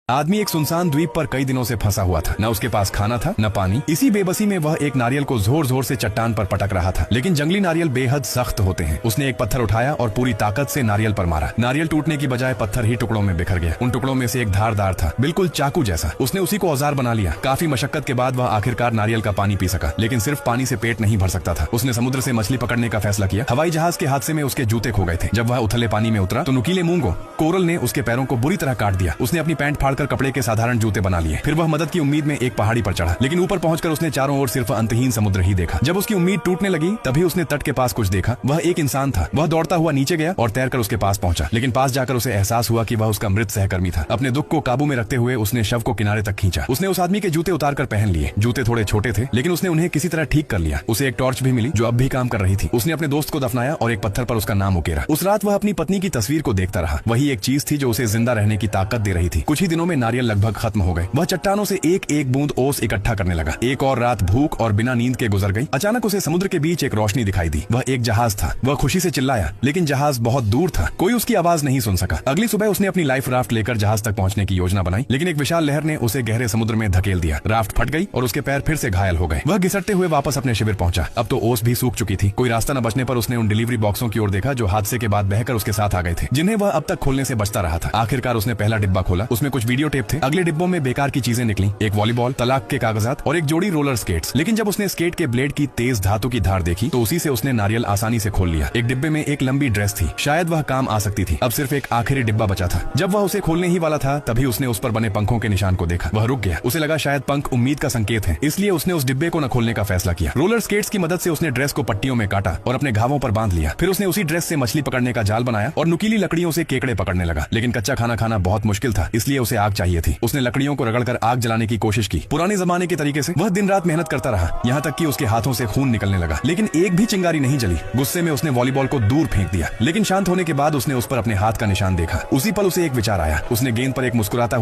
आदमी एक सुनसान द्वीप पर कई दिनों से फंसा हुआ था। न उसके पास खाना था न पानी। इसी बेबसी में वह एक नारियल को जोर जोर से चट्टान पर पटक रहा था, लेकिन जंगली नारियल बेहद सख्त होते हैं। उसने एक पत्थर उठाया और पूरी ताकत से नारियल पर मारा। नारियल टूटने की बजाय पत्थर ही टुकड़ों में बिखर गया। उन टुकड़ों में से एक धारदार था, बिल्कुल चाकू जैसा। उसने उसी को औजार बना लिया। काफी मशक्कत के बाद वह आखिरकार नारियल का पानी पी सका, लेकिन सिर्फ पानी से पेट नहीं भर सकता था। उसने समुद्र से मछली पकड़ने का फैसला किया। हवाई जहाज के हादसे में उसके जूते खो गए थे। जब वह उथले पानी में उतरा तो नुकीले मूंगों कोरल ने उसके पैरों को बुरी तरह काट दिया। उसने अपनी पैंट फाड़कर कपड़े के साधारण जूते बना लिए। फिर वह मदद की उम्मीद में एक पहाड़ी पर चढ़ा, लेकिन ऊपर पहुंचकर उसने चारों ओर सिर्फ अंतहीन समुद्र ही देखा। जब उसकी उम्मीद टूटने लगी तभी उसने तट के पास कुछ देखा। वह एक इंसान था। वह दौड़ता हुआ नीचे गया और तैरकर उसके पास पहुंचा, लेकिन पास जाकर उसे एहसास हुआ कि वह उसका मृत सहकर्मी था। अपने दुख को काबू में रखते हुए उसने शव को किनारे तक खींचा। उसने उस आदमी के जूते उतारकर पहन लिए। जूते थोड़े छोटे थे, लेकिन उसने उन्हें किसी तरह ठीक कर लिया। उसे एक टॉर्च भी मिली जो अब भी काम कर रही थी। उसने अपने दोस्त को दफनाया और एक पत्थर पर उसका नाम उकेरा। उस रात वह अपनी पत्नी की तस्वीर को देखता रहा। वही एक चीज थी जो उसे जिंदा रहने की ताकत दे रही थी। कुछ ही दिनों में नारियल लगभग खत्म हो गए। वह चट्टानों से एक एक बूंद ओस इकट्ठा करने लगा। एक और रात भूख और बिना नींद के गुजर गई। अचानक उसे समुद्र के बीच एक रोशनी दिखाई दी। वह एक जहाज था। वह खुशी से चिल्लाया, लेकिन जहाज बहुत दूर था। कोई उसकी आवाज नहीं सुन सका। अगली सुबह उसने अपनी लाइफ राफ्ट लेकर जहाज तक पहुंचने की योजना बनाई, लेकिन एक विशाल लहर ने उसे गहरे समुद्र में धकेल दिया। राफ्ट फट गई और उसके पैर फिर से घायल हो गए। वह घिसटते हुए वापस अपने शिविर पहुंचा। अब तो ओस भी सूख चुकी थी। कोई रास्ता न बचने पर उसने उन डिलीवरी बॉक्सों की ओर देखा जो हादसे के बाद बहकर उसके साथ आ गए थे, जिन्हें वह अब तक खोलने से बचता रहा था। आखिरकार उसने पहला डिब्बा खोला। उसमें कुछ वीडियो टेप थे। अगले डिब्बों में बेकार की चीजें निकली। एक वॉलीबॉल, तलाक के कागजात और एक जोड़ी रोलर स्केट्स। लेकिन जब उसने स्केट के ब्लेड की तेज धातु की धार देखी तो उसी से उसने नारियल आसानी से खोल लिया। एक डिब्बे में एक लंबी ड्रेस थी। शायद वह काम आ सकती थी। अब सिर्फ एक आखिरी डिब्बा बचा था। जब वह उसे खोलने ही वाला था तभी उसने उस पर बने पंखों के निशान को देखा। वह रुक गया। उसे लगा शायद पंख उम्मीद का संकेत है, इसलिए उसने उस डिब्बे को न खोलने का फैसला किया। रोलर स्केट्स की मदद से उसने ड्रेस को पट्टियों में काटा और अपने घावों पर बांध लिया। फिर उसने उसी ड्रेस से मछली पकड़ने का जाल बनाया और नुकीली लकड़ियों से केकड़े पकड़ने लगा। लेकिन कच्चा खाना खाना बहुत मुश्किल था, इसलिए उसे आग चाहिए थी। उसने लकड़ियों को रगड़कर आग जलाने की कोशिश की। पुराने जमाने के तरीके से वह दिन रात मेहनत करता रहा, यहाँ तक कि उसके हाथों से खून निकलने लगा, लेकिन एक भी चिंगारी नहीं जली। गुस्से में उसने वॉलीबॉल को दूर फेंक दिया, लेकिन शांत होने के बाद उसने उस पर अपने हाथ का निशान देखा। उसी पल उसे एक विचार आया। उसने गेंद पर एक मुस्कुराता